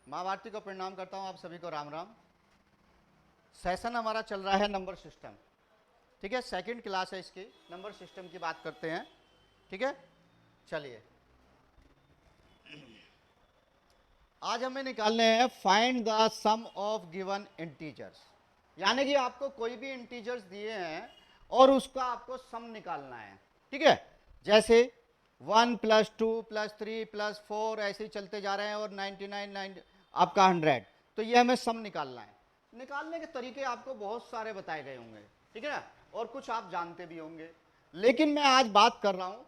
माँ भारती को प्रणाम करता हूँ, आप सभी को राम राम। सेशन हमारा चल रहा है नंबर सिस्टम, ठीक है। सेकंड क्लास है इसकी, नंबर सिस्टम की बात करते हैं, ठीक है। चलिए, आज हमें निकालने हैं find the sum of given integers. यानी कि आपको कोई भी इंटीजर्स दिए हैं और उसका आपको सम निकालना है, ठीक है। जैसे 1 + 2 + 3 + 4 ऐसे ही चलते जा रहे हैं और 99 आपका 100, तो ये हमें सम निकालना है। निकालने के तरीके आपको बहुत सारे बताए गए होंगे, ठीक है ना, और कुछ आप जानते भी होंगे। लेकिन मैं आज बात कर रहा हूं,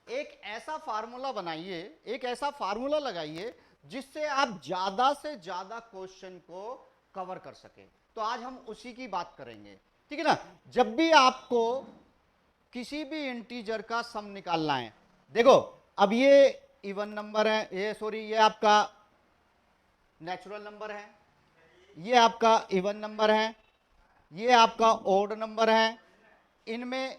एक ऐसा फार्मूला बनाइए, एक ऐसा फार्मूला लगाइए जिससे आप ज्यादा से ज्यादा क्वेश्चन को कवर कर सके। तो आज हम उसी की बात करेंगे, ठीक है ना। जब भी आपको किसी भी इंटीजर का सम निकालना है, देखो अब ये इवन नंबर है, ये आपका नेचुरल नंबर है, ये आपका इवन नंबर है, ये आपका ओड नंबर है। इनमें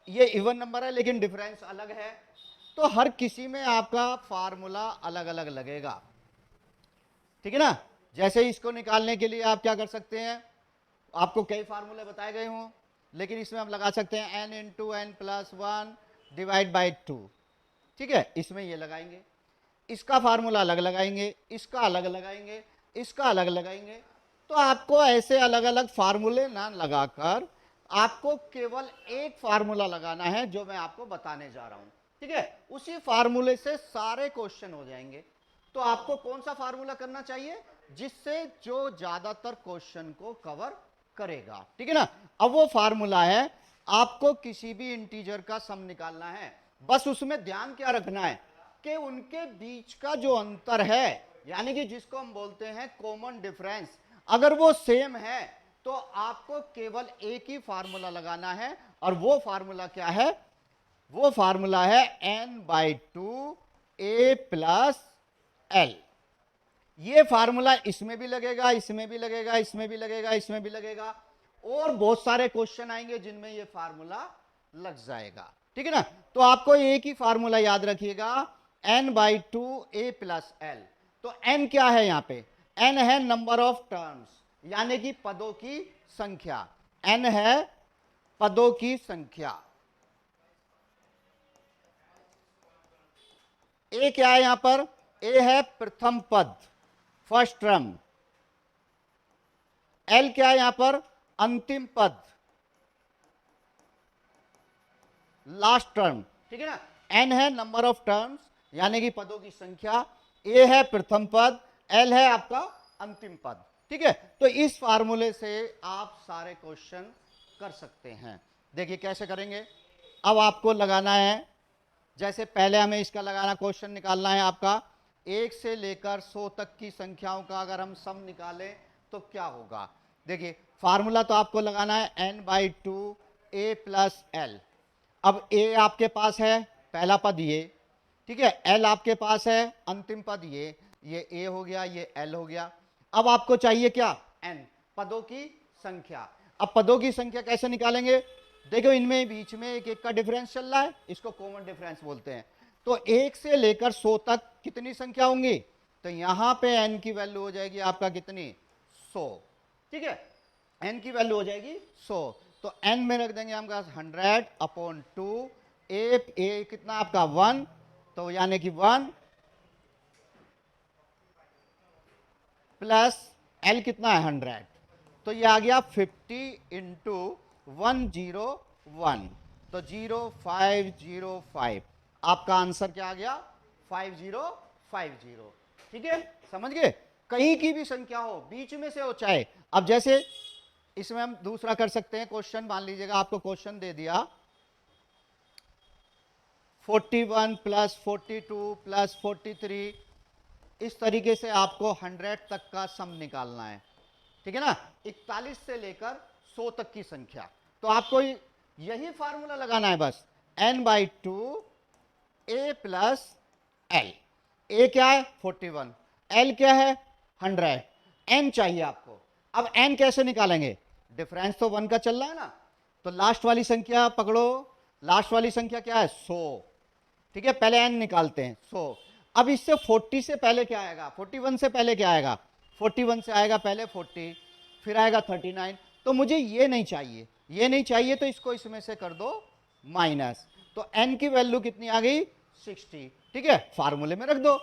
ये इवन नंबर है लेकिन डिफरेंस अलग है, तो हर किसी में आपका फार्मूला अलग अलग लगेगा, ठीक है ना। जैसे इसको निकालने के लिए आप क्या कर सकते हैं, आपको कई फार्मूले बताए गए हों, लेकिन इसमें हम लगा सकते हैं n × n+1 / 2, ठीक है। इसमें ये लगाएंगे, इसका फार्मूला अलग लगाएंगे, इसका अलग लगाएंगे, इसका अलग लगाएंगे। तो आपको ऐसे अलग अलग फार्मूले ना लगाकर आपको केवल एक फार्मूला लगाना है, जो मैं आपको बताने जा रहा हूं, ठीक है। उसी फार्मूले से सारे क्वेश्चन हो जाएंगे। तो आपको कौन सा फार्मूला करना चाहिए, जिससे जो ज्यादातर क्वेश्चन को कवर करेगा, ठीक है ना। अब वो फार्मूला है, आपको किसी भी इंटीजर का सम निकालना है। बस उसमें ध्यान क्या रखना है कि उनके बीच का जो अंतर है, यानी कि जिसको हम बोलते हैं कॉमन डिफरेंस, अगर वो सेम है तो आपको केवल एक ही फार्मूला लगाना है। और वो फार्मूला क्या है, वो फार्मूला है n/2 a + l। ये फार्मूला इसमें भी लगेगा, इसमें भी लगेगा, इसमें भी लगेगा, इसमें भी लगेगा, और बहुत सारे क्वेश्चन आएंगे जिनमें ये फार्मूला लग जाएगा, ठीक है ना। तो आपको एक ही फार्मूला याद रखिएगा, n/2 a + l। तो n क्या है, यहां पे n है नंबर ऑफ टर्म्स, यानी कि पदों की संख्या। n है पदों की संख्या। a क्या है यहां पर, a है प्रथम पद, फर्स्ट टर्म। l क्या है यहां पर, अंतिम पद, लास्ट टर्म, ठीक है ना। n है नंबर ऑफ टर्म्स, यानी कि पदों की संख्या, a है प्रथम पद, l है आपका अंतिम पद, ठीक है। तो इस फार्मूले से आप सारे क्वेश्चन कर सकते हैं। देखिए कैसे करेंगे। अब आपको लगाना है, जैसे पहले हमें इसका लगाना, क्वेश्चन निकालना है आपका 1 से लेकर 100 तक की संख्याओं का अगर हम सम निकालें तो क्या होगा। देखिए फार्मूला तो आपको लगाना है n/2 a + l। अब a आपके पास है पहला पद ये, ठीक है, l आपके पास है अंतिम पद ये a हो गया, ये l हो गया। अब आपको चाहिए क्या, n, पदों की संख्या। अब पदों की संख्या कैसे निकालेंगे, देखो इनमें बीच में एक एक का डिफरेंस चल रहा है, इसको कॉमन डिफरेंस बोलते हैं। तो 1 से लेकर 100 तक कितनी संख्या होंगी, तो यहां पे n की वैल्यू हो जाएगी आपका कितनी, 100, ठीक है। n की वैल्यू हो जाएगी 100, तो n में रख देंगे हम 100/2, a कितना आपका 1, तो यानी कि 1 प्लस l कितना है 100, तो ये आ गया 50 × 101, तो 0505। आपका आंसर क्या आ गया, 5050, ठीक है। समझ गए, कहीं की भी संख्या हो, बीच में से हो चाहे। अब जैसे इसमें हम दूसरा कर सकते हैं क्वेश्चन, मान लीजिएगा आपको क्वेश्चन दे दिया 41 + 42 + 43, इस तरीके से आपको 100 तक का सम निकालना है, ठीक है ना। 41 से लेकर 100 तक की संख्या, तो आपको यही फार्मूला लगाना है बस, n/2 a + l। a क्या है 41, l क्या है 100, n चाहिए आपको। अब n कैसे निकालेंगे, डिफरेंस तो 1 का चल रहा है ना, तो लास्ट वाली संख्या पकड़ो, लास्ट वाली संख्या क्या है 100, ठीक है। पहले n निकालते हैं 100, अब इससे 40 से पहले क्या आएगा, 41 से पहले क्या आएगा, 41 से आएगा पहले 40, फिर आएगा 39। तो मुझे ये नहीं चाहिए, ये नहीं चाहिए, तो इसको इसमें से कर दो माइनस। तो n की वैल्यू कितनी आ गई, 60। ठीक है, फार्मूले में रख दो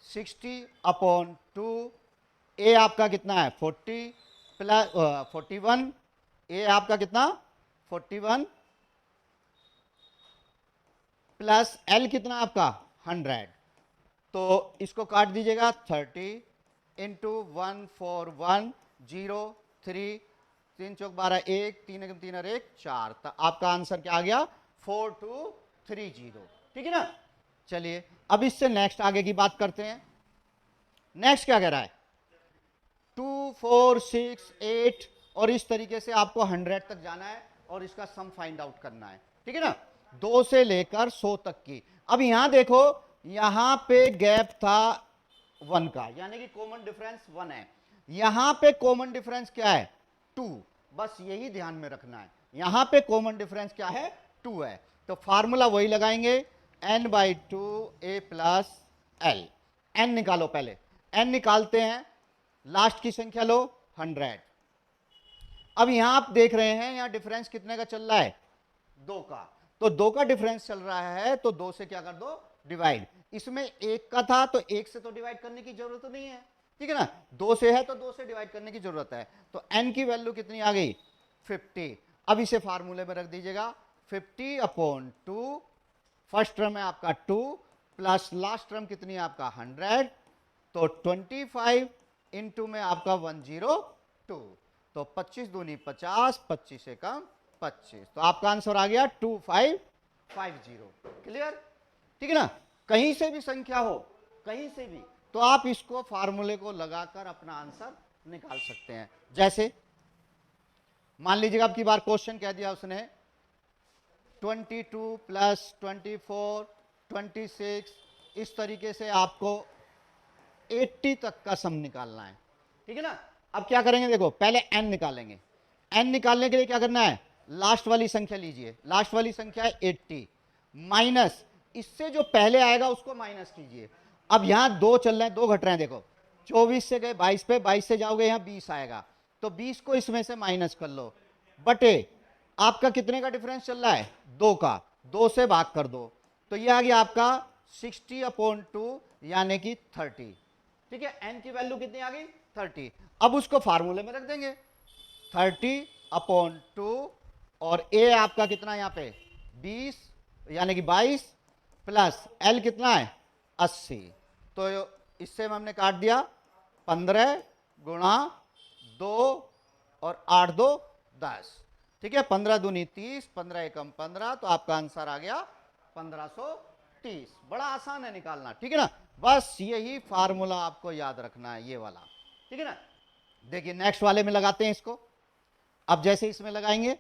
60/2। ए आपका कितना है 40 प्लस 41, ए आपका कितना 41 प्लस एल कितना आपका 100। तो इसको काट दीजिएगा 30 इंटू 141 03, 3 चौक 12, 1 3 एकम 3 और 1 4। तो आपका आंसर क्या आ गया 4230। ठीक है ना। चलिए अब इससे नेक्स्ट आगे की बात करते हैं। नेक्स्ट क्या कह रहा है 2 4 6 8, और इस तरीके से आपको 100 तक जाना है और इसका सम फाइंड आउट करना है। ठीक है ना, 2 से लेकर 100 तक की। अब यहां देखो, यहां पे गैप था 1 का, यानी कि कॉमन डिफरेंस 1 है। यहां पे कॉमन डिफरेंस क्या है 2, बस यही ध्यान में रखना है। यहां पे कॉमन डिफरेंस क्या है 2 है। तो फार्मूला वही लगाएंगे n/2 a plus L. n निकालो, पहले n निकालते हैं, लास्ट की संख्या लो 100। अब यहां आप देख रहे हैं यहां डिफरेंस कितने का चल रहा है 2 का। तो 2 का डिफरेंस चल रहा है तो 2 से क्या कर दो डिवाइड। इसमें 1 का था तो 1 से तो डिवाइड करने की जरूरत नहीं है। ठीक है ना, 2 से है तो 2 से डिवाइड करने की जरूरत है। तो n की वैल्यू कितनी आ गई 50। अब इसे फार्मूले में रख दीजिएगा 50/2। फर्स्ट टर्म है आपका 2 प्लस लास्ट टर्म कितनी है आपका 100, तो 25 इंटू में आपका 102। तो 25 दूनी 50, 25 से कम 25, तो आपका आंसर आ गया 2550। क्लियर। ठीक है ना, कहीं से भी संख्या हो, कहीं से भी, तो आप इसको फार्मूले को लगाकर अपना आंसर निकाल सकते हैं। जैसे मान लीजिएगा आपकी बार क्वेश्चन कह दिया उसने 22 प्लस 24 26, इस तरीके से आपको 80 तक का सम निकालना है। ठीक है ना। अब क्या करेंगे, देखो पहले n निकालेंगे। n निकालने के लिए क्या करना है, लास्ट वाली संख्या लीजिए, लास्ट वाली संख्या है 80, माइनस इससे जो पहले आएगा उसको माइनस कीजिए। अब यहां 2 चल रहे हैं, 2 घट रहे हैं, देखो 24 से गए 22 पे, 22 से जाओगे यहां 20 आएगा, तो 20 को इसमें से माइनस कर लो, बटे आपका कितने का डिफरेंस चल रहा है 2 का, 2 से भाग कर दो, तो ये आ गया आपका 60/2 यानी कि 30। ठीक है, n की वैल्यू कितनी आ गई 30। अब उसको फार्मूले में रख देंगे 30/2, और a आपका कितना यहां पे 20 यानी कि 22 प्लस l कितना है 80। तो इससे हमने काट दिया 15 गुणा 2 और 8 2 10। ठीक है, 15 दूनी 30, 15 एकम 15, तो आपका आंसर आ गया 1530। बड़ा आसान है निकालना। ठीक है ना, बस यही फार्मूला आपको याद रखना है, ये वाला। ठीक है ना। देखिए नेक्स्ट वाले में लगाते हैं इसको। अब जैसे इसमें लगाएंगे,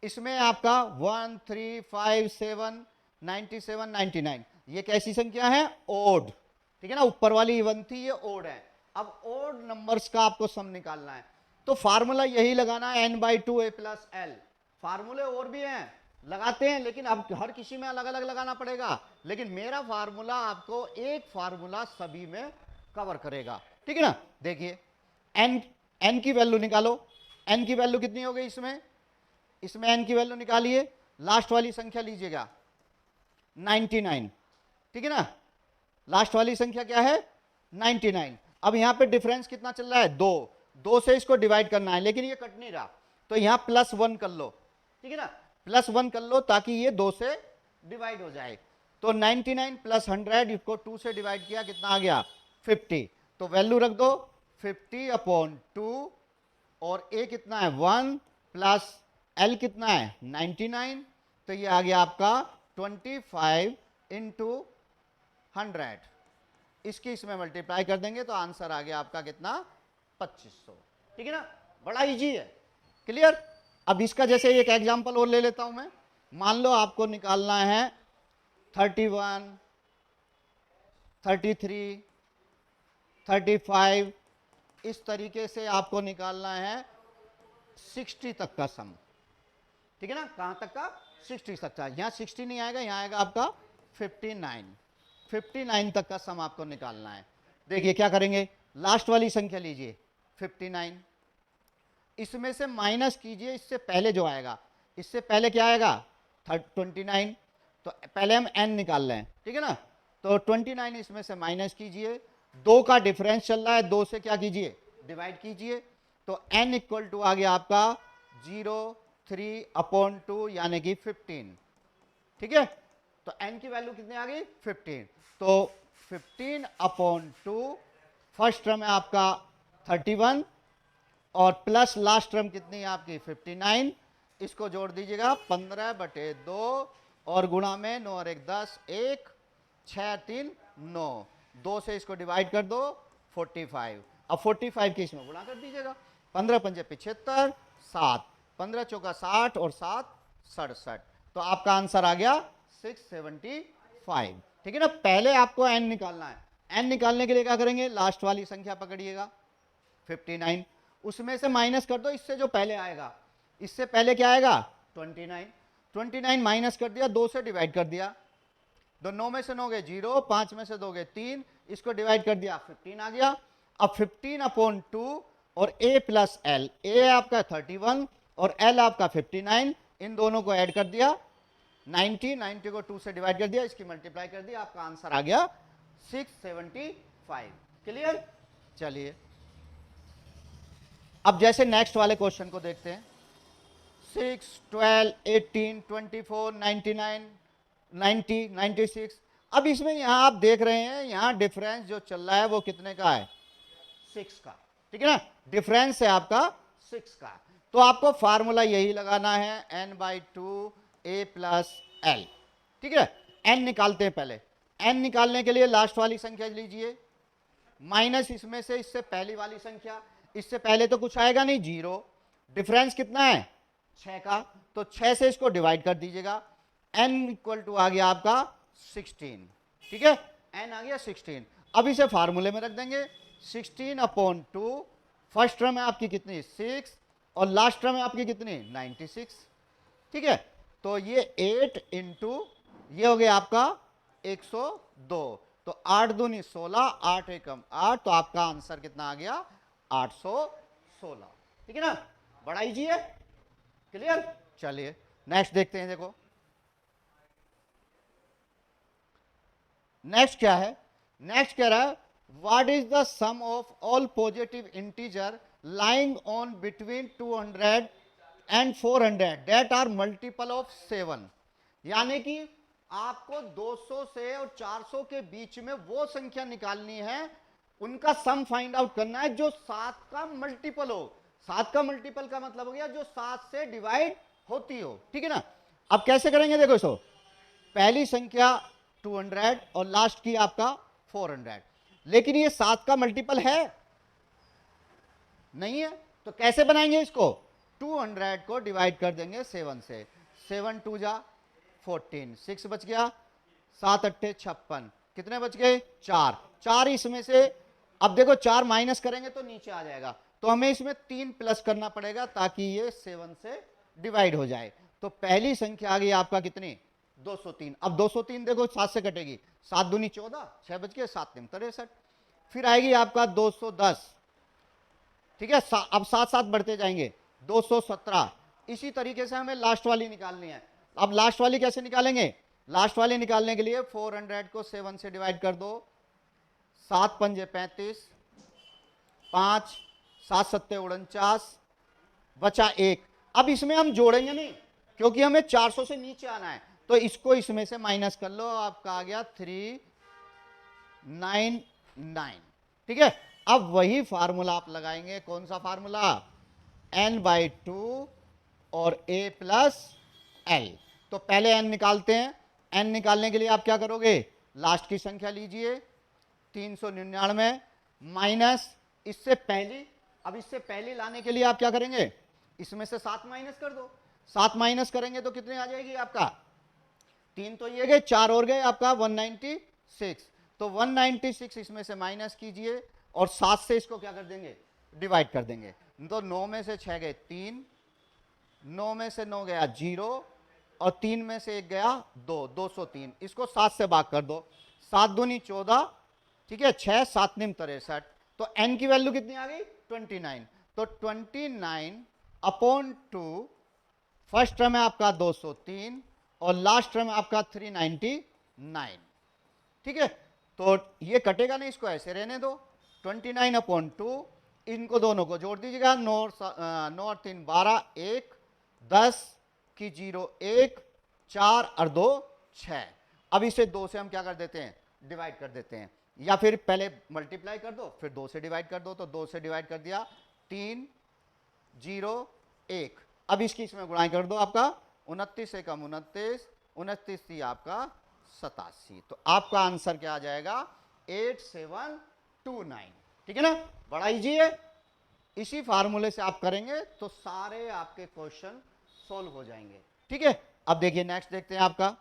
इसमें आपका 1 3 5 7 97 99, ये कैसी संख्या है ओड। ठीक है ना, ऊपर वाली इवन थी, ये ओड है। अब ओड नंबर्स का आपको सम निकालना है, तो फार्मूला यही लगाना है n/2 a प्लस एल। फार्मूले और भी हैं, लगाते हैं, लेकिन अब हर किसी में अलग अलग लगाना पड़ेगा, लेकिन मेरा फार्मूला आपको एक फार्मूला सभी में कवर करेगा। ठीक है ना। देखिए n की वैल्यू निकालो, n की वैल्यू कितनी हो गई इसमें n की वैल्यू निकालिए, लास्ट वाली संख्या लीजिएगा 99। ठीक है ना, लास्ट वाली संख्या क्या है 99। अब यहां पे डिफरेंस कितना चल रहा है 2 से इसको डिवाइड करना है, लेकिन ये कट नहीं रहा, तो यहां +1 कर लो। ठीक है ना, +1 कर लो ताकि ये 2 से डिवाइड हो जाए। तो 99 प्लस 100, इसको 2 से डिवाइड किया, कितना आ गया 50। तो वैल्यू रख दो 50/2, और a कितना है 1 प्लस l कितना है 99, तो ये आ गया आपका 25 इंटू 100। इसकी इसमें मल्टीप्लाई कर देंगे तो आंसर आ गया आपका कितना 2500। ठीक है ना, बड़ा इजी है। क्लियर। अब इसका जैसे एक एग्जांपल और ले लेता हूं मैं। मान लो आपको निकालना है 31 33 35, इस तरीके से आपको निकालना है 60 तक का सम। ठीक है ना, कहां तक का 60 तक का। यहां 60 नहीं आएगा, यहां आएगा आपका 59। 59 तक का सम आपको निकालना है। देखिए क्या करेंगे, लास्ट वाली संख्या लीजिए 59, इसमें से माइनस कीजिए इससे पहले जो आएगा, इससे पहले क्या आएगा 29, तो पहले हम n निकाल रहे हैं, ठीक है ना। तो 29 इसमें से माइनस कीजिए, 2 का डिफरेंस चल रहा है, 2 से क्या कीजिए डिवाइड कीजिए, तो n इक्वल टू आ गया आपका 0.3/2 यानी कि 15, ठीक है। तो n की वैल्यू कितनी आ गई 15, तो 15/2 फर्स्ट टर्म है आपका 31 और प्लस लास्ट टर्म कितनी है आपकी 59, इसको जोड़ दीजिएगा 15/2 और गुणा में 9 और 1 10, 1 6 3 9, 2 से इसको डिवाइड कर दो 45, अब 45 के इसमें गुणा कर दीजिएगा, 15 पंजे 75, 7 15 चौका 60 और 7 67, तो आपका आंसर आ गया 675, ठीक है ना। पहले आपको n निकालना है, n निकालने के लिए क्या करेंगे, लास्ट वाली संख्या पकड़िएगा 59, उसमें से माइनस कर दो इससे जो पहले आएगा, इससे पहले क्या आएगा 29 माइनस कर दिया, 2 से डिवाइड कर दिया, तो 9 में से 9 गए 0, 5 में से 2 गए 3, इसको डिवाइड कर दिया 15 आ गया। अब 15/2 और a प्लस एल, a आपका 31 और l आपका 59, इन दोनों को ऐड कर दिया 90 को 2 से डिवाइड कर दिया, इसकी मल्टीप्लाई कर दिया, आपका आंसर आ गया 675, क्लियर। चलिए अब जैसे नेक्स्ट वाले क्वेश्चन को देखते हैं, 6 12 18 24 99 90 96, अब इसमें यहां आप देख रहे हैं यहां डिफरेंस जो चल रहा है वो कितने का है 6 का, ठीक है ना, डिफरेंस है आपका 6 का, तो आपको फार्मूला यही लगाना है n/2 a प्लस एल, ठीक है। n निकालते हैं, पहले n निकालने के लिए लास्ट वाली संख्या लीजिए, माइनस इसमें से इससे पहली वाली संख्या, इससे पहले तो कुछ आएगा नहीं 0, डिफरेंस कितना है 6 का, तो 6 से इसको डिवाइड कर दीजिएगा, n इक्वल टू आ गया आपका 16, ठीक है, n आ गया 16। अब इसे फार्मूले में रख देंगे, 16/2 फर्स्ट टर्म है आपकी कितनी 6 और लास्ट टर्म है आपकी कितनी 96, ठीक है, तो ये 8 इंटू ये हो गया आपका 102, तो 8 दूनी 16, 8 एकम 8, तो आपका आंसर कितना आ गया 816, ठीक है ना, बड़ा इजी है, क्लियर। चलिए नेक्स्ट देखते हैं, देखो नेक्स्ट क्या है, नेक्स्ट कह रहा है what is the sum of all positive integer lying on between 200 and 400 that are multiple of 7, यानी कि आपको 200 से और 400 के बीच में वो संख्या निकालनी है, उनका सम फाइंड आउट करना है जो 7 का मल्टीपल हो, 7 का मल्टीपल का मतलब हो गया जो 7 से डिवाइड होती हो, ठीक है ना। अब कैसे करेंगे, देखो इसको, पहली संख्या 200 और लास्ट की आपका 400, लेकिन ये 7 का मल्टीपल है नहीं है, तो कैसे बनाएंगे इसको, 200 को डिवाइड कर देंगे 7 से, 7 2 जा 14, 6 बच गया, 7 8 56, कितने बच गए 4, 4 इसमें से, अब देखो 4 माइनस करेंगे तो नीचे आ जाएगा, तो हमें इसमें 3 प्लस करना पड़ेगा ताकि ये 7 से डिवाइड हो जाए, तो पहली संख्या आ गई आपका कितनी 203, अब 203 देखो 7 से कटेगी, 7 दूनी 14, 6 बच गए, 7 3 63, फिर आएगी आपका 210, ठीक है, अब 7 7 बढ़ते जाएंगे 217, इसी तरीके से हमें लास्ट वाली निकालनी है। अब लास्ट वाली कैसे निकालेंगे, लास्ट वाली निकालने के लिए 400 को 7 से डिवाइड कर दो, 7 पंजे 35, 5 7 सत्ते 49, बचा 1, अब इसमें हम जोड़ेंगे नहीं क्योंकि हमें 400 से नीचे आना है, तो इसको इसमें से माइनस कर लो, आपका आ गया 399, ठीक है। अब वही फार्मूला आप लगाएंगे, कौन सा फार्मूला, n/2 और a प्लस एल, तो पहले n निकालते हैं, n निकालने के लिए आप क्या करोगे, लास्ट की संख्या लीजिए 399 माइनस इससे पहली, अब इससे पहले लाने के लिए आप क्या करेंगे, इसमें से 7 माइनस कर दो, 7 माइनस करेंगे तो कितने आ जाएगी आपका, 3 तो ये गए, 4 और गए आपका 196, तो 196 इसमें से माइनस कीजिए और 7 से इसको क्या कर देंगे डिवाइड कर देंगे, तो 9 में से 6 गए 3, 9 में से 9 गया 0 और 3 में से 1 गया 2, 203, इसको 7 से भाग कर दो, 7 दूनी 14, ठीक है, 6 7 निम 63, तो n की वैल्यू कितनी आ गई 29। तो 29 अपॉन 2, फर्स्ट टर्म है आपका 203 और लास्ट टर्म आपका 399, ठीक है। तो ये कटेगा नहीं, इसको ऐसे रहने दो, 29 अपॉन 2, इनको दोनों को जोड़ दीजिएगा, 9 और 3 12, 1 10 की 0 1, 4 और 2 6। अब इसे 2 से हम क्या कर देते हैं, डिवाइड कर देते हैं, या फिर पहले मल्टीप्लाई कर दो फिर 2 से डिवाइड कर दो, तो 2 से डिवाइड कर दिया, 3 0 1। अब इसकी इसमें गुणाई कर दो, आपका 29 से कम 29, 29 थी आपका 87, तो आपका आंसर क्या आ जाएगा 8729, ठीक है ना, बड़ा इजी है। इसी फार्मूले से आप करेंगे तो सारे आपके क्वेश्चन सोल्व हो जाएंगे, ठीक है। अब देखिए नेक्स्ट देखते हैं, आपका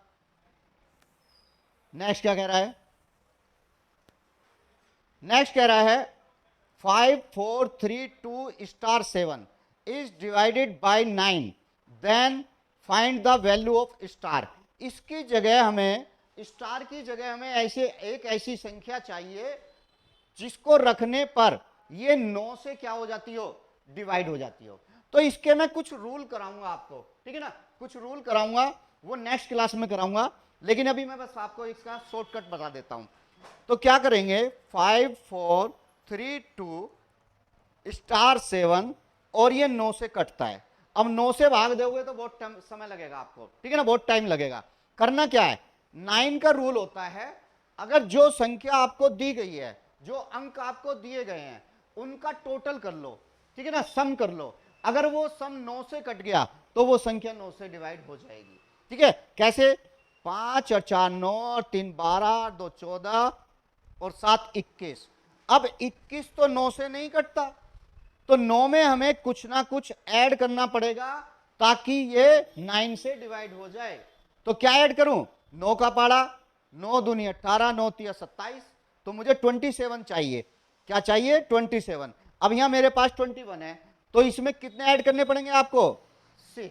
नेक्स्ट क्या कह रहा है, नेक्स्ट कह रहा है 5 4 3 2 star 7 is divided by 9, then find the value of star. इसकी जगह हमें, स्टार की जगह हमें ऐसे एक ऐसी संख्या चाहिए जिसको रखने पर ये 9 से क्या हो जाती हो, डिवाइड हो जाती हो। तो इसके मैं कुछ रूल कराऊंगा आपको, ठीक है ना, कुछ रूल कराऊंगा, वो नेक्स्ट क्लास में कराऊंगा, लेकिन अभी मैं बस आपको इसका शॉर्टकट बता देता हूं। तो क्या करेंगे, 5 4 3 2 स्टार 7 और ये 9 से कटता है। अब 9 से भाग दोगे तो बहुत समय लगेगा आपको, ठीक है ना, बहुत टाइम लगेगा। करना क्या है, 9 का रूल होता है, अगर जो संख्या आपको दी गई है, जो अंक आपको दिए गए हैं, उनका टोटल कर लो, ठीक है ना, सम कर लो। अगर वो सम 9 से कट गया तो वो संख्या 9 से डिवाइड हो जाएगी, ठीक है। कैसे, 5 और 4 9 और 3 12, 2 14 और 7 21। अब 21 तो 9 से नहीं कटता, तो 9 में हमें कुछ ना कुछ ऐड करना पड़ेगा ताकि ये 9 से डिवाइड हो जाए। तो क्या ऐड करूं, 9 का पाड़ा, 9 दूनी 18, 9 तिया 27, तो मुझे 27 चाहिए। क्या चाहिए, 27। अब यहां मेरे पास 21 है, तो इसमें कितने ऐड करने पड़ेंगे आपको, 6,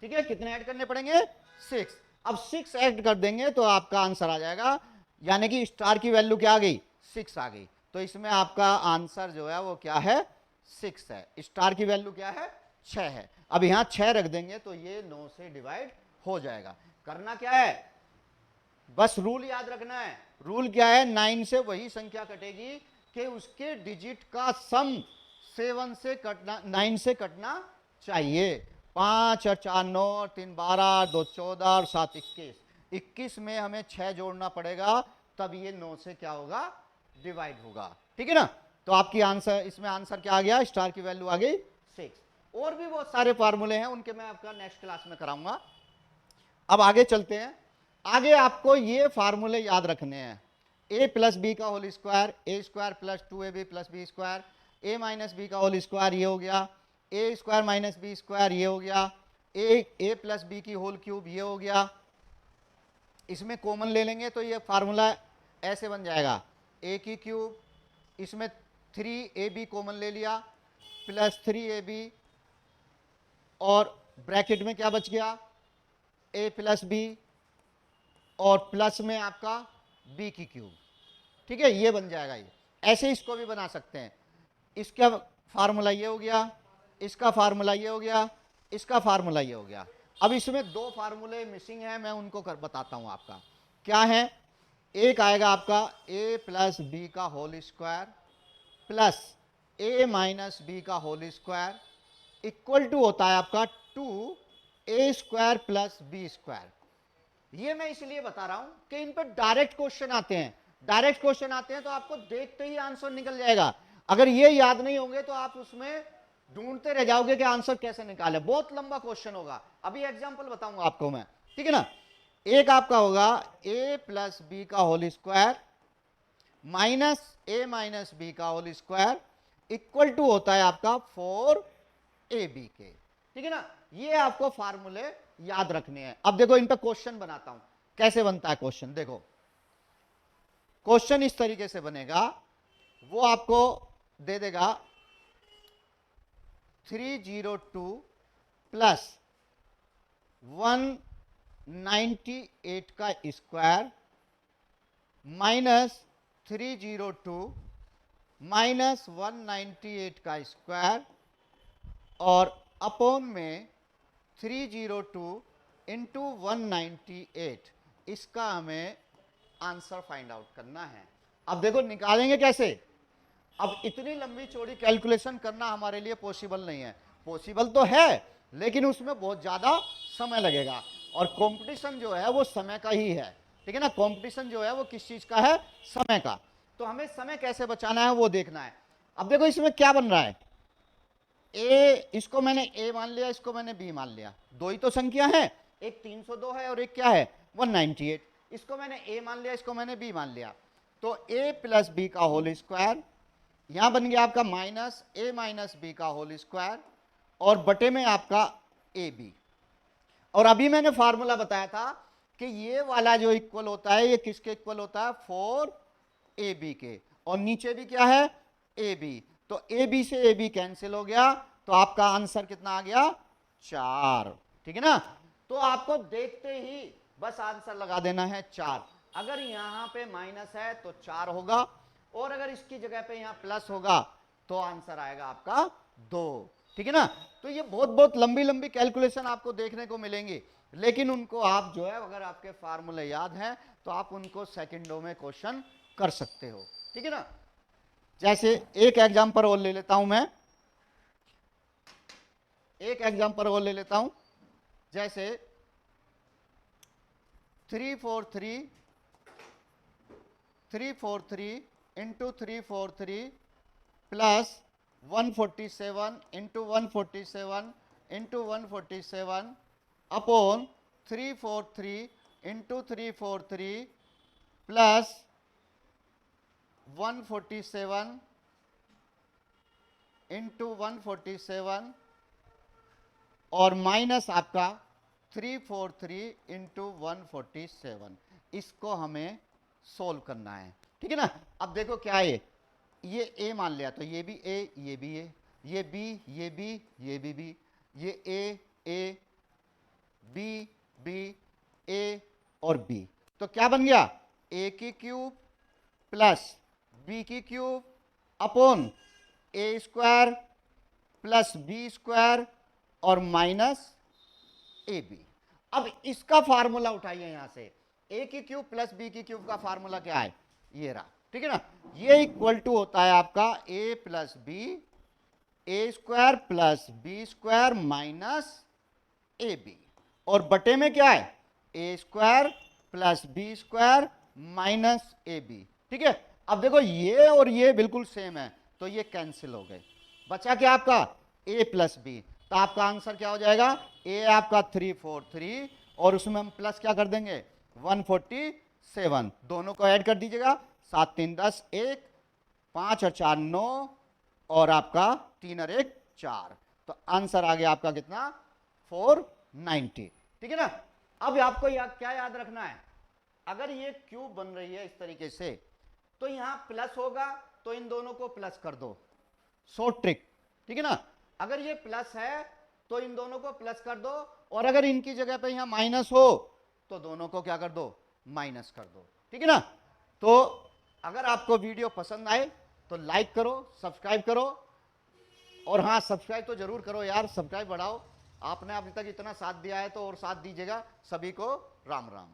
ठीक है, कितने ऐड करने पड़ेंगे, 6। अब 6 ऐड कर देंगे तो आपका आंसर आ जाएगा, यानी कि स्टार की वैल्यू क्या आ गई, 6 आ गई। तो इसमें आपका आंसर जो है वो क्या है, 6 है। स्टार की वैल्यू क्या है, 6 है। अब यहां 6 रख देंगे तो ये 9 से डिवाइड हो जाएगा। करना क्या है, बस रूल याद रखना है। रूल क्या है, 9 से वही संख्या कटेगी कि उसके डिजिट का सम 7 से कटना, 9 से कटना चाहिए। 5 और 4 9 और 3 12, 2 14 और 7 21। 21 में हमें 6 जोड़ना पड़ेगा, तब ये 9 से क्या होगा, डिवाइड होगा, ठीक है ना। तो आपकी आंसर, इसमें आंसर क्या आ गया, स्टार की वैल्यू आ गई 6। और भी बहुत सारे फार्मूले हैं, उनके मैं आपका नेक्स्ट क्लास में कराऊंगा। अब आगे चलते हैं। आगे आपको ये फार्मूले याद रखने हैं, a प्लस बी का whole square, A square plus 2ab plus B square, A minus B का होल स्क्वायर ये हो गया, A square minus B square ये हो गया, ए प्लस बी की होल क्यूब ये हो गया। इसमें कॉमन ले लेंगे तो ये फार्मूला ऐसे बन जाएगा, ए की क्यूब, इसमें 3ab कॉमन ले लिया, प्लस 3ab, और ब्रैकेट में क्या बच गया, ए प्लस बी, और प्लस में आपका बी की क्यूब, ठीक है, ये बन जाएगा। ये ऐसे इसको भी बना सकते हैं। इसका फार्मूला ये हो गया, इसका फार्मूला ये हो गया, इसका फार्मूला ये हो गया। अब इसमें 2 फार्मूले मिसिंग हैं, मैं उनको बताता हूं आपका क्या है। एक आएगा आपका a प्लस बी का whole square plus a minus B का होल स्क्वायर इक्वल टू होता है आपका 2a square plus B square. ये मैं इसलिए बता रहा हूं कि इन पर डायरेक्ट क्वेश्चन आते हैं। डायरेक्ट क्वेश्चन आते हैं तो आपको देखते ही आंसर निकल जाएगा। अगर ये याद नहीं होंगे तो आप उसमें ढूंढते रह जाओगे कि आंसर कैसे निकाले, बहुत लंबा क्वेश्चन होगा। अभी एग्जांपल बताऊंगा आपको मैं, ठीक है ना। एक आपका होगा a प्लस बी का whole square minus a minus B का होल स्क्वायर इक्वल टू होता है आपका 4ab के, ठीक है ना। ये आपको फार्मूले याद रखने हैं। अब देखो इन पे क्वेश्चन बनाता हूं, कैसे बनता है क्वेश्चन। देखो क्वेश्चन इस तरीके से बनेगा, वो आपको दे देगा 302 प्लस 198 का स्क्वायर -302 -198 का स्क्वायर और अपॉन में 302 इंटू 198, इसका हमें आंसर फाइंड आउट करना है। अब देखो निकालेंगे कैसे। अब इतनी लंबी चौड़ी कैलकुलेशन करना हमारे लिए पॉसिबल नहीं है। पॉसिबल तो है लेकिन उसमें बहुत ज्यादा समय लगेगा, और कंपटीशन जो है वो समय का ही है, ठीक है ना। कंपटीशन जो है वो किस चीज का है, समय का। तो हमें समय कैसे बचाना है वो देखना है। अब देखो इसमें क्या बन रहा है, ए, इसको मैंने ए मान लिया, इसको मैंने बी मान लिया, दो ही तो संख्या है, एक 302 है और एक क्या है 198। इसको मैंने ए मान लिया, इसको मैंने बी मान लिया, तो ए प्लस बी का होल स्क्वायर, यहां बन गया आपका माइनस ए माइनस बी का होल स्क्वायर, और बटे में आपका ए बी। और अभी मैंने फार्मूला बताया था कि ये वाला जो इक्वल होता है ये किसके इक्वल होता है, 4ab के, और नीचे भी क्या है ab, तो ab से ab कैंसिल हो गया, तो आपका आंसर कितना आ गया 4, ठीक है ना। तो आपको देखते ही बस आंसर लगा देना है 4। अगर यहां पे माइनस है तो 4 होगा, और अगर इसकी जगह पे यहां प्लस होगा तो आंसर आएगा आपका 2, ठीक है ना। तो ये बहुत बहुत लंबी लंबी कैलकुलेशन आपको देखने को मिलेंगी, लेकिन उनको आप जो है अगर आपके फार्मूले याद हैं तो आप उनको सेकंडों में क्वेश्चन कर सकते हो, ठीक है ना। जैसे एक एग्जांपल और ले लेता हूं मैं, एक एग्जांपल और ले लेता हूं, जैसे 343 into 343 plus 147 into 147 into 147 upon 343 into 343 plus 147 into 147 और माइनस आपका 343 इंटू 147, इसको हमें सोल्व करना है, ठीक है ना। अब देखो क्या है, ये a मान लिया तो ये भी a, ये भी a, ये b, ये b, ये भी b, ये a b b a और b, तो क्या बन गया a की क्यूब प्लस b की cube upon a square plus b square और माइनस ए बी। अब इसका फार्मूला उठाइए यहां से, a की क्यूब प्लस b की क्यूब का फार्मूला क्या है, ये रहा, ठीक है ना। ये इक्वल टू होता है आपका a plus B, A square plus B square minus A B, और बटे में क्या है A square plus B square minus A B, ठीक है। अब देखो ये और ये बिल्कुल सेम है, तो ये कैंसिल हो गए, बचा क्या आपका a प्लस बी, तो आपका आंसर क्या हो जाएगा, a आपका 343 और उसमें हम प्लस क्या कर देंगे 147, दोनों को ऐड कर दीजिएगा, 7 3 10 1, 5 और 4 9, और आपका 3 और 1 4, तो आंसर आ गया आपका कितना 490, ठीक है ना। अब आपको क्या याद रखना है, अगर ये क्यूब बन रही है इस तरीके से तो यहां प्लस होगा तो इन दोनों को प्लस कर दो, शॉर्ट ट्रिक, ठीक है ना। अगर ये प्लस है तो इन दोनों को प्लस कर दो, और अगर इनकी जगह पे यहां माइनस हो तो दोनों को क्या कर दो माइनस कर दो, ठीक है ना। तो अगर आपको वीडियो पसंद आए तो लाइक करो, सब्सक्राइब करो, और हाँ सब्सक्राइब तो जरूर करो यार, सब्सक्राइब बढ़ाओ, आपने अभी तक इतना साथ दिया है तो और साथ दीजिएगा। सभी को राम राम।